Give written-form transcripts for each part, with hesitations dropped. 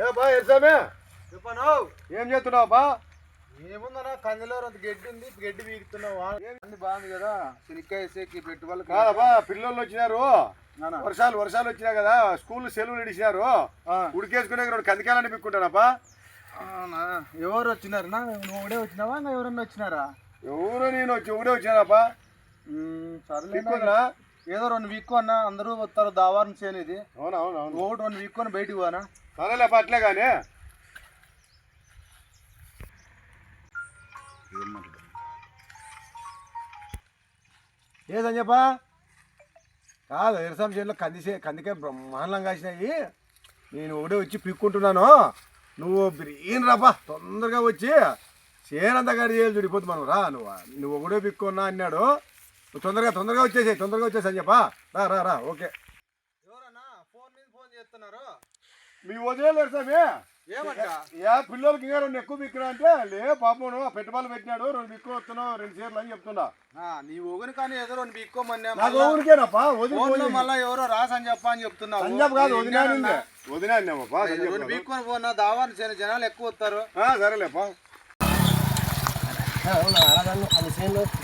ఏ బా ఎర్సామే చెప్పను. ఏం చేస్తున్నావు బా? ఏముందన్నా కందిలో గడ్డి ఉంది, గడ్డి వీగుతున్నావు. అన్ని బాగుంది కదా, శనిక్కాయ వేసేకి పెట్టుబడులు కాదబ్బా, పిల్లలు వచ్చినారు, వర్షాలు వచ్చినాయి కదా, స్కూల్ సెలవులు ఇడిచినారు, ఉడికేసుకునే రెండు కందికాయలని పిక్కుంటానప్పా. ఎవరు వచ్చినారు? నువ్వు ఒకడే వచ్చినావా, ఎవరన్నా వచ్చినారా? ఎవరు నేను ఒకటే వచ్చినానప్పా. సరే, ఏదో 2 వీక్ అన్నా, అందరూ వస్తారు దావారం చేయనిది. అవునవును, ఒకటి 2 వీక్ అని బయటికి పోనా. సరేలేపా, అట్లే కానీ ఏదని చెప్పా. కాదు, ఎరసం చేనులో కందికాయ బ్రహ్మాండంగా కాసినాయి. నేను ఒకటే వచ్చి పిక్కుంటున్నాను, నువ్వు బిర్యానీ రాపా, తొందరగా వచ్చి చేనంతా గడి చేయాలి చూడిపోతు మనం. రా, నువ్వు ఒకటే పిక్కున్నా అన్నాడు. నువ్వు తొందరగా వచ్చేసి అని చెప్పా. రా ఓకే. ఎవరన్నా ఫోన్ చేస్తున్నారు? మీ వదిలేదు ఎరసమే. పిల్లలకి ఇంకా 2 ఎక్కువ పిక్కినా అంటే లే పాపం పెట్టుబడులు పెట్టినాడు, 2 బిక్కు వస్తున్నావు, 2 చీరలు అని చెప్తున్నా. నీ ఊగిని కానీ ఏదో 2 బిక్కోమన్నా మళ్ళీ ఎవరో రాసని చెప్పా అని చెప్తున్నావు. వదిలేపా బిక్కొని పోనా, దావాన్ని జనాలు ఎక్కువ వస్తారు. సరేలేపా.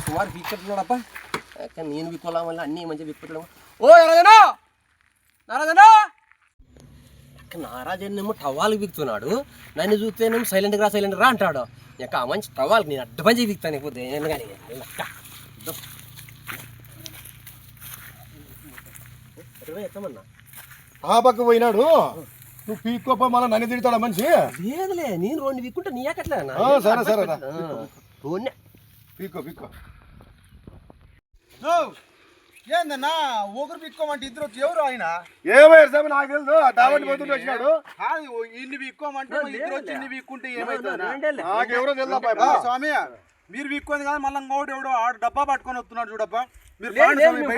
సుమారు బిక్కెట్టున్నాడప్ప, నేను బిక్కోలా మళ్ళీ అన్నీ మంచిగా బిక్కెట్టడం. నారాజన్నేమో టవాల్కి బిగుతున్నాడు, నన్ను చూస్తేనేమో సైలెంట్ రా అంటాడు. ఇంకా మంచి టవాల్కి నేను అడ్డ పని బిగుతాను. అయిపోతే కానీ ఎత్తమన్నా ఆ పక్క పోయినాడు, నువ్వు పీక్కోప మళ్ళీ నన్ను తిడతాడా మనిషి? లేదులే, నేను 2 బిక్కుంటే నీ ఎక్కట్లే. సరే రోడ్నే పీక్కో. ఏందన్నా ఒకరు బిక్కోమంటే ఇద్దరు వచ్చి ఎవరు ఆయన? ఏమైనా నాకు తెలుసు, డాబట్టి పోతుంటే వచ్చినాడు. ఇన్ని బిక్కోమంటే ఇద్దరు వచ్చి ఇన్ని బిక్కుంటే ఏమైతుందా? నాకెవరో తెలుసా స్వామి, మీరు బిక్కోంది కానీ మళ్ళీ ఇంకోటి ఎవడో డబ్బా పట్టుకొని వస్తున్నాడు చూడబ్బా. మీరు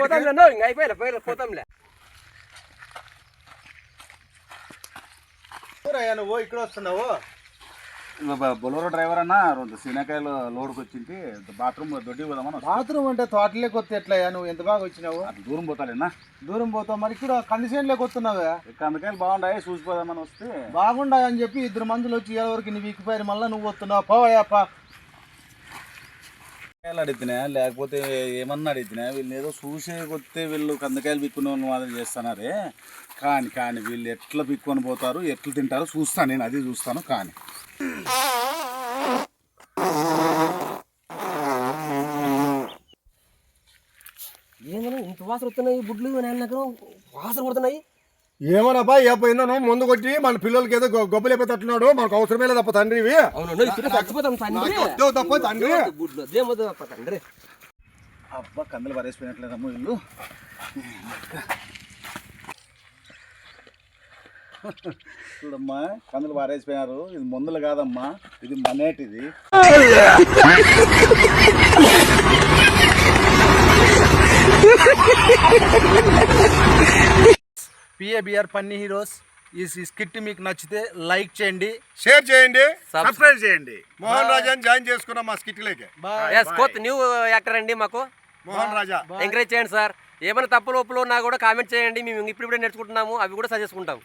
పోతాంలే. నువ్వు ఇక్కడ వస్తున్నావు? బొలరో డ్రైవర్ అన్న 2 శనకాయలు లోడుకు వచ్చింది, బాత్రూమ్ దొడ్డి పోదామని. బాత్రూమ్ అంటే తోటలోకి వస్తే ఎట్లా? నువ్వు ఎంత బాగా వచ్చినావు? దూరం పోతాలేనా? దూరం పోతావు, మరి ఇక్కడ కండిషన్లోకి వస్తున్నావా? కందికాయలు బాగుండాయి, చూసిపోదామని వస్తే బాగుండాయి అని చెప్పి 2 మందులు వచ్చి ఎవరికి నీ వీకిపోయారు, మళ్ళీ నువ్వు వస్తున్నావు. పోయాపా అడిగినా లేకపోతే ఏమన్నా అడిగినా, వీళ్ళు ఏదో చూసే కొత్తే వీళ్ళు కందికాయలు పిక్కునే వాళ్ళు మాదిరి చేస్తున్నారే. కానీ వీళ్ళు ఎట్లా పిక్కొని పోతారు, ఎట్లా తింటారో చూస్తాను నేను, అది చూస్తాను. కానీ ఏందన్నా ఇంత వాసన వస్తున్నాయి, బుడ్లు వాసన కొడుతున్నాయి. ఏమోనబ్బా, పోయినాను ముందు కొట్టి మన పిల్లలకి ఏదో గొప్పలు అయిపోతున్నాడు, మనకు అవసరమే లేదు తప్ప తండ్రి. తప్ప తండ్రి అబ్బా కందులు పారేసిపోయినట్లేదమ్మో వీళ్ళు. చూడమ్మా, కందులు పారేసిపోయినారు. ఇది మందులు కాదమ్మా, ఇది మనేటిది. పిఏబిఆర్ ఫన్నీ హీరోస్ ఈ స్కిట్ మీకు నచ్చితే లైక్ చేయండి, షేర్ చేయండి, సబ్స్క్రైబ్ చేయండి. మోహన్ రాజాని జాయిన్ చేసుకున్నాం మా స్కిట్ లేకే. కొత్త న్యూ యాక్టర్ అండి, మాకు మోహన్ రాజా ఎంకరేజ్ చేయండి సార్. ఏమైనా తప్పులు ఒప్పులు ఉన్నా కూడా కామెంట్ చేయండి, మేము ఇప్పుడే నేర్చుకుంటున్నాము, అవి కూడా సజెస్ట్ చేసుకుంటాం.